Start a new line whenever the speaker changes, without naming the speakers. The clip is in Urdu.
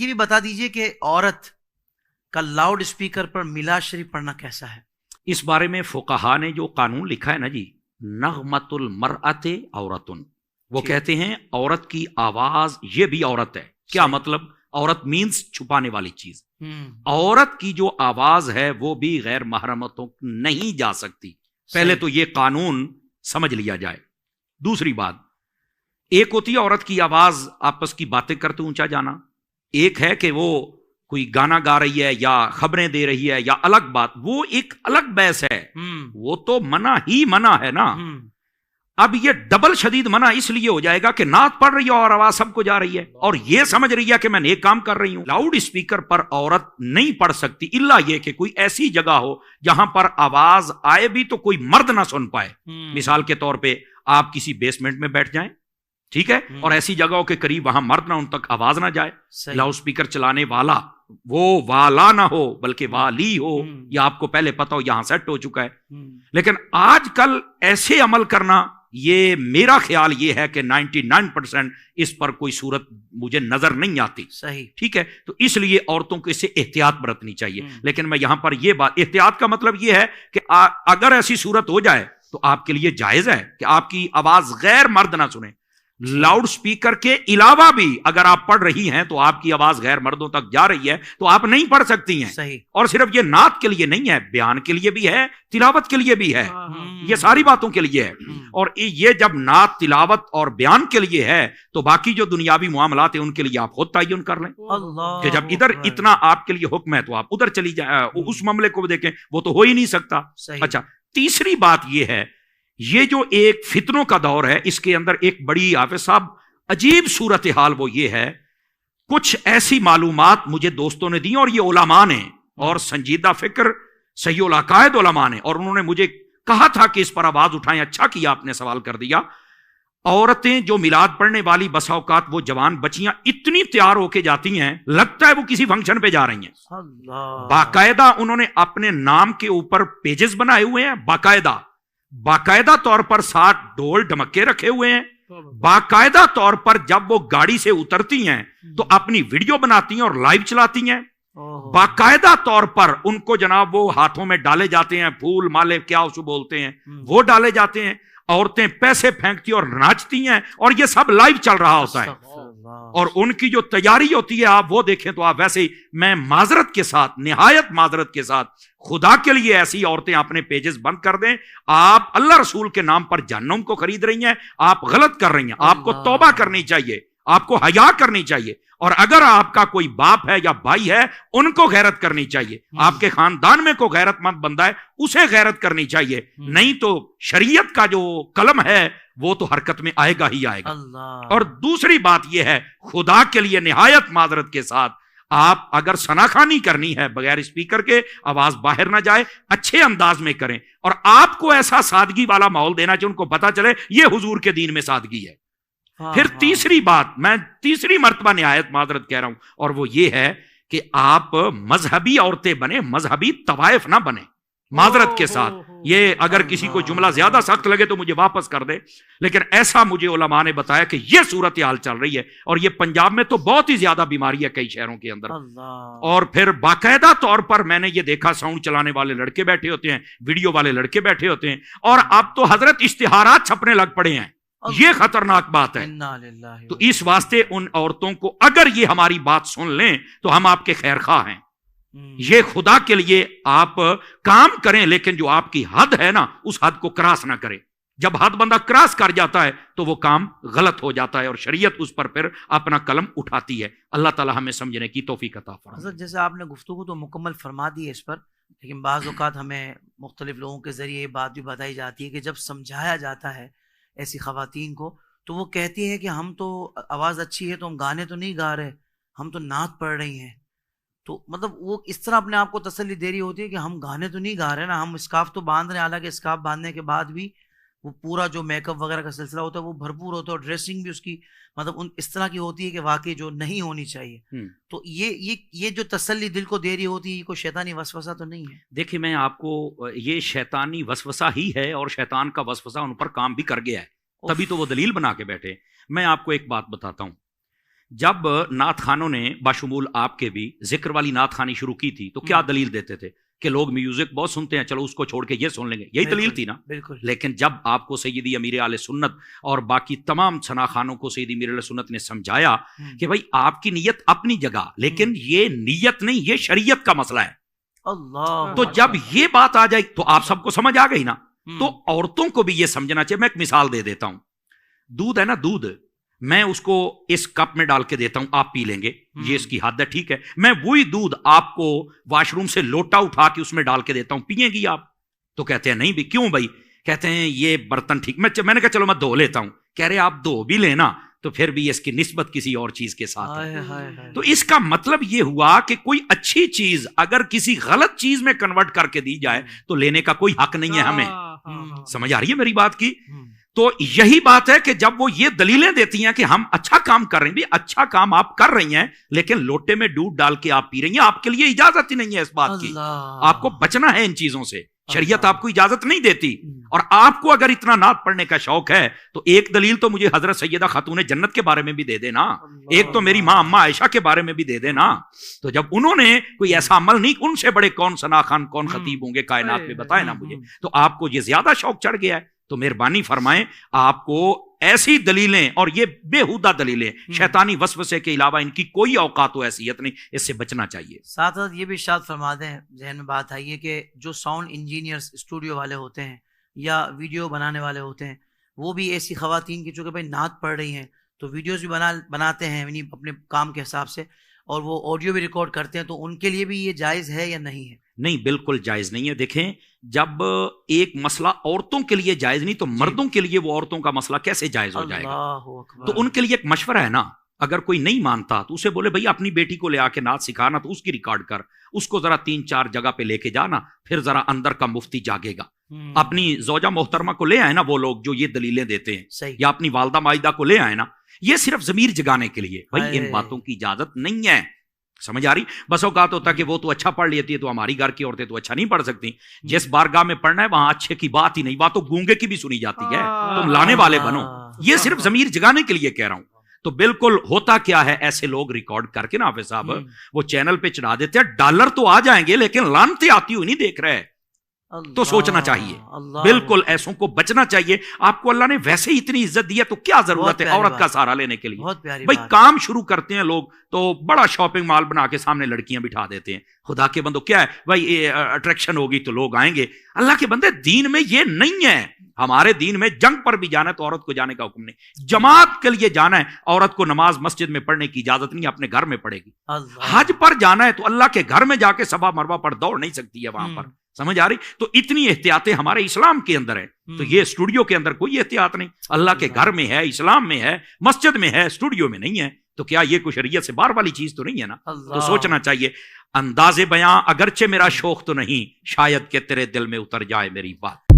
یہ بھی بتا دیجئے کہ عورت کا لاؤڈ اسپیکر پر میلاد شریف پڑھنا کیسا ہے؟
اس بارے میں فقہا نے جو قانون لکھا ہے نا جی، نغمۃ المرأۃ عورتن، وہ کہتے ہیں عورت کی آواز یہ بھی عورت ہے. کیا مطلب؟ عورت مینز چھپانے والی چیز. عورت کی جو آواز ہے وہ بھی غیر محرمتوں نہیں جا سکتی. پہلے تو یہ قانون سمجھ لیا جائے. دوسری بات، ایک ہوتی ہے عورت کی آواز آپس کی باتیں کرتے اونچا جانا، ایک ہے کہ وہ کوئی گانا گا رہی ہے یا خبریں دے رہی ہے یا الگ بات، وہ ایک الگ بحث ہے. وہ تو منع ہی منع ہے نا. اب یہ ڈبل شدید منع اس لیے ہو جائے گا کہ نعت پڑھ رہی ہے اور آواز سب کو جا رہی ہے اور یہ سمجھ رہی ہے کہ میں نیک کام کر رہی ہوں. لاؤڈ اسپیکر پر عورت نہیں پڑھ سکتی الا یہ کہ کوئی ایسی جگہ ہو جہاں پر آواز آئے بھی تو کوئی مرد نہ سن پائے. مثال کے طور پہ آپ کسی بیسمنٹ میں بیٹھ جائیں، ٹھیک ہے، اور ایسی جگہوں کے قریب وہاں مرد نہ، ان تک آواز نہ جائے. لاؤڈ اسپیکر چلانے والا وہ والا نہ ہو بلکہ والی ہو، یا آپ کو پہلے پتا ہو یہاں سیٹ ہو چکا ہے. لیکن آج کل ایسے عمل کرنا، یہ میرا خیال یہ ہے کہ 99% اس پر کوئی صورت مجھے نظر نہیں آتی.
صحیح،
ٹھیک ہے. تو اس لیے عورتوں کو اس سے احتیاط برتنی چاہیے. لیکن میں یہاں پر یہ بات، احتیاط کا مطلب یہ ہے کہ اگر ایسی صورت ہو جائے تو آپ کے لیے جائز ہے کہ آپ کی آواز غیر مرد نہ سنیں. لاؤڈ سپیکر کے علاوہ بھی اگر آپ پڑھ رہی ہیں تو آپ کی آواز غیر مردوں تک جا رہی ہے تو آپ نہیں پڑھ سکتی ہیں.
صحیح.
اور صرف یہ نعت کے لیے نہیں ہے، بیان کے لیے بھی ہے، تلاوت کے لیے بھی ہے، یہ ساری باتوں کے لیے ہے. اور یہ جب نعت، تلاوت اور بیان کے لیے ہے تو باقی جو دنیاوی معاملات ہیں ان کے لیے آپ خود تعین کر لیں کہ جب ادھر اتنا آپ کے لیے حکم ہے تو آپ ادھر چلی جائیں، اس معاملے کو دیکھیں، وہ تو ہو ہی نہیں سکتا. اچھا، تیسری بات یہ ہے، یہ جو ایک فتنوں کا دور ہے اس کے اندر ایک بڑی حافظ صاحب عجیب صورتحال وہ یہ ہے، کچھ ایسی معلومات مجھے دوستوں نے دی اور یہ علماء نے اور سنجیدہ فکر صحیح العقائد علماء نے، اور انہوں نے مجھے کہا تھا کہ اس پر آواز اٹھائیں. اچھا کیا آپ نے سوال کر دیا. عورتیں جو میلاد پڑھنے والی بسا اوقات وہ جوان بچیاں اتنی تیار ہو کے جاتی ہیں لگتا ہے وہ کسی فنکشن پہ جا رہی ہیں. باقاعدہ انہوں نے اپنے نام کے اوپر پیجز بنائے ہوئے ہیں، باقاعدہ طور پر 60 ڈول ڈمکے رکھے ہوئے ہیں. باقاعدہ طور پر جب وہ گاڑی سے اترتی ہیں تو اپنی ویڈیو بناتی ہیں اور لائیو چلاتی ہیں. باقاعدہ طور پر ان کو جناب وہ ہاتھوں میں ڈالے جاتے ہیں پھول مالے، کیا اسے بولتے ہیں، وہ ڈالے جاتے ہیں. عورتیں پیسے پھینکتی اور ناچتی ہیں اور یہ سب لائیو چل رہا ہوتا ہے. اور ان کی جو تیاری ہوتی ہے آپ وہ دیکھیں تو آپ ویسے ہی، میں معذرت کے ساتھ، نہایت معذرت کے ساتھ، خدا کے لیے ایسی عورتیں اپنے پیجز بند کر دیں. آپ اللہ رسول کے نام پر جہنم کو خرید رہی ہیں، آپ غلط کر رہی ہیں. آپ کو توبہ کرنی چاہیے، آپ کو حیا کرنی چاہیے. اور اگر آپ کا کوئی باپ ہے یا بھائی ہے ان کو غیرت کرنی چاہیے. آپ کے خاندان میں کوئی غیرت مند بندہ ہے اسے غیرت کرنی چاہیے. نہیں تو شریعت کا جو قلم ہے وہ تو حرکت میں آئے گا ہی آئے گا. اور دوسری بات یہ ہے، خدا کے لیے نہایت معذرت کے ساتھ، آپ اگر ثناخوانی کرنی ہے بغیر اسپیکر کے، آواز باہر نہ جائے، اچھے انداز میں کریں. اور آپ کو ایسا سادگی والا ماحول دینا چاہیے، ان کو پتا چلے یہ حضور کے دین میں سادگی ہے. پھر تیسری بات، میں تیسری مرتبہ نہایت معذرت کہہ رہا ہوں، اور وہ یہ ہے کہ آپ مذہبی عورتیں بنے، مذہبی طوائف نہ بنے. معذرت کے ساتھ، یہ اگر کسی کو جملہ زیادہ سخت لگے تو مجھے واپس کر دے، لیکن ایسا مجھے علماء نے بتایا کہ یہ صورتحال چل رہی ہے. اور یہ پنجاب میں تو بہت ہی زیادہ بیماری ہے کئی شہروں کے اندر. اور پھر باقاعدہ طور پر میں نے یہ دیکھا، ساؤنڈ چلانے والے لڑکے بیٹھے ہوتے ہیں، ویڈیو والے لڑکے بیٹھے ہوتے ہیں، اور اب تو حضرت اشتہارات چھپنے لگ پڑے ہیں. یہ خطرناک بات ہے. تو اس واسطے ان عورتوں کو، اگر یہ ہماری بات سن لیں تو ہم آپ کے خیر خواہ ہیں. یہ خدا کے لیے آپ کام کریں، لیکن جو آپ کی حد ہے نا اس حد کو کراس نہ کریں. جب حد بندہ کراس کر جاتا ہے تو وہ کام غلط ہو جاتا ہے اور شریعت اس پر پھر اپنا قلم اٹھاتی ہے. اللہ تعالی ہمیں سمجھنے کی توفیق عطا فرمائے.
حضرت جیسے آپ نے گفتگو تو مکمل فرما دی ہے اس پر، لیکن بعض اوقات ہمیں مختلف لوگوں کے ذریعے یہ بات بھی بتائی جاتی ہے کہ جب سمجھایا جاتا ہے ایسی خواتین کو تو وہ کہتی ہیں کہ ہم تو آواز اچھی ہے تو ہم گانے تو نہیں گا رہے، ہم تو نعت پڑھ رہی ہیں. تو مطلب وہ اس طرح اپنے آپ کو تسلی دے رہی ہوتی ہے کہ ہم گانے تو نہیں گا رہے نا، ہم اسکارف تو باندھ رہے ہیں. حالانکہ اسکارف باندھنے کے بعد بھی وہ پورا جو میک اپ وغیرہ کا سلسلہ ہوتا ہے وہ بھرپور ہوتا ہے، اور ڈریسنگ بھی اس کی مطلب اس طرح کی ہوتی ہے کہ واقعی جو نہیں ہونی چاہیے. تو یہ جو تسلی دل کو دے رہی ہوتی ہے، یہ کوئی شیطانی وسوسہ تو نہیں ہے؟
دیکھیں، میں آپ کو یہ شیطانی وسوسہ ہی ہے، اور شیطان کا وسوسہ ان پر کام بھی کر گیا ہے، تبھی تو وہ دلیل بنا کے بیٹھے. میں آپ کو ایک بات بتاتا ہوں، جب نعت خانوں نے باشمول آپ کے بھی ذکر والی نعت خانی شروع کی تھی تو کیا دلیل دیتے تھے کہ لوگ میوزک بہت سنتے ہیں، چلو اس کو چھوڑ کے یہ سن لیں گے، یہی دلیل تھی نا؟
بالکل.
لیکن جب آپ کو سیدی امیر اہل سنت اور باقی تمام ثنا خانوں کو سیدی امیر اہل سنت نے سمجھایا کہ بھائی آپ کی نیت اپنی جگہ، لیکن یہ نیت نہیں، یہ شریعت کا مسئلہ ہے.
اللہ.
تو جب یہ بات آ جائے تو آپ سب کو سمجھ آ گئی نا. تو عورتوں کو بھی یہ سمجھنا چاہیے. میں ایک مثال دے دیتا ہوں. دودھ ہے نا، دودھ میں اس کو اس کپ میں ڈال کے دیتا ہوں، آپ پی لیں گے، یہ اس کی حد ہے، ٹھیک ہے. میں وہی دودھ آپ کو واش روم سے لوٹا اٹھا کے اس میں ڈال کے دیتا ہوں، پیئیں گی آپ؟ تو کہتے ہیں نہیں بھی. کیوں بھائی؟ کہتے ہیں یہ برتن ٹھیک. میں نے کہا چلو میں دھو لیتا ہوں. کہہ رہے آپ دھو بھی لینا تو پھر بھی اس کی نسبت کسی اور چیز کے ساتھ ہے. تو اس کا مطلب یہ ہوا کہ کوئی اچھی چیز اگر کسی غلط چیز میں کنورٹ کر کے دی جائے تو لینے کا کوئی حق نہیں ہے ہمیں. سمجھ آ رہی ہے میری بات کی؟ تو یہی بات ہے کہ جب وہ یہ دلیلیں دیتی ہیں کہ ہم اچھا کام کر رہے ہیں، بھی اچھا کام آپ کر رہی ہیں لیکن لوٹے میں دودھ ڈال کے آپ پی رہی ہیں، آپ کے لیے اجازت ہی نہیں ہے اس بات کی. آپ کو بچنا ہے ان چیزوں سے، شریعت آپ کو اجازت نہیں دیتی. اور آپ کو اگر اتنا نعت پڑھنے کا شوق ہے تو ایک دلیل تو مجھے حضرت سیدہ خاتون جنت کے بارے میں بھی دے دینا، ایک تو میری ماں اماں عائشہ کے بارے میں بھی دے دینا. تو جب انہوں نے کوئی ایسا عمل نہیں، ان سے بڑے کون ثنا خان کون خطیب ہوں گے کائنات میں، بتائے نا مجھے. تو آپ کو یہ زیادہ شوق چڑھ گیا ہے تو مہربانی فرمائیں آپ کو ایسی دلیلیں، اور یہ بےہودہ دلیلیں شیطانی وسوسے کے علاوہ ان کی کوئی اوقات و حیثیت نہیں، اس سے بچنا چاہیے.
ساتھ ساتھ یہ بھی ارشاد فرما دیں، ذہن میں بات آئی ہے کہ جو ساؤنڈ انجینئرز اسٹوڈیو والے ہوتے ہیں یا ویڈیو بنانے والے ہوتے ہیں، وہ بھی ایسی خواتین کی چونکہ بھائی نعت پڑھ رہی ہیں تو ویڈیوز بھی بناتے ہیں یعنی اپنے کام کے حساب سے، اور وہ آڈیو بھی ریکارڈ کرتے ہیں، تو ان کے لیے بھی یہ جائز ہے یا نہیں ہے؟
نہیں، بالکل جائز نہیں ہے. دیکھیں جب ایک مسئلہ عورتوں کے لیے جائز نہیں تو مردوں کے لیے وہ عورتوں کا مسئلہ کیسے جائز ہو جائے گا؟ تو ان کے لیے ایک مشورہ ہے نا، اگر کوئی نہیں مانتا تو اسے بولے بھائی اپنی بیٹی کو لے آ کے نعت سکھانا، تو اس کی ریکارڈ کر، اس کو ذرا 3-4 جگہ پہ لے کے جانا، پھر ذرا اندر کا مفتی جاگے گا. اپنی زوجہ محترمہ کو لے آئے نا وہ لوگ جو یہ دلیلیں دیتے ہیں، یا اپنی والدہ ماجدہ کو لے آئے نا، یہ صرف ضمیر جگانے کے لیے. بھائی ان باتوں کی اجازت نہیں ہے. سمجھ آ رہی؟ بس اوقات ہوتا کہ وہ تو اچھا پڑھ لیتی ہے تو ہماری گھر کی عورتیں تو اچھا نہیں پڑھ سکتی. جس بارگاہ میں پڑھنا ہے وہاں اچھے کی بات ہی نہیں، بات تو گونگے کی بھی سنی جاتی ہے. تم لانے والے بنو. یہ صرف ضمیر جگانے کے لیے کہہ رہا ہوں. تو بالکل ہوتا کیا ہے، ایسے لوگ ریکارڈ کر کے نا حافظ صاحب وہ چینل پہ چڑھا دیتے ہیں. ڈالر تو آ جائیں گے لیکن لعنتیں آتی ہوئی نہیں دیکھ رہے. تو سوچنا چاہیے، بالکل ایسوں کو بچنا چاہیے. آپ کو اللہ نے ویسے ہی اتنی عزت دی ہے تو کیا ضرورت ہے عورت کا سہارا لینے کے لیے؟ بھائی کام شروع کرتے ہیں لوگ تو بڑا شاپنگ مال بنا کے سامنے لڑکیاں بٹھا دیتے ہیں. خدا کے بندو کیا ہے بھائی اٹریکشن ہوگی تو لوگ آئیں گے. اللہ کے بندے دین میں یہ نہیں ہے. ہمارے دین میں جنگ پر بھی جانا ہے تو عورت کو جانے کا حکم نہیں. جماعت کے لیے جانا ہے، عورت کو نماز مسجد میں پڑھنے کی اجازت نہیں، اپنے گھر میں پڑھے گی. حج پر جانا ہے تو اللہ کے گھر میں جا کے صفا مروہ پر دوڑ نہیں سکتی ہے وہاں پر. سمجھ آ رہی؟ تو اتنی احتیاطیں ہمارے اسلام کے اندر ہے. تو یہ اسٹوڈیو کے اندر کوئی احتیاط نہیں. اللہ کے گھر میں ہے، اسلام میں ہے، مسجد میں ہے، اسٹوڈیو میں نہیں ہے. تو کیا یہ کوئی شریعت سے باہر والی چیز تو نہیں ہے نا؟ تو سوچنا چاہیے. انداز بیاں اگرچہ میرا شوق تو نہیں، شاید کہ تیرے دل میں اتر جائے میری بات.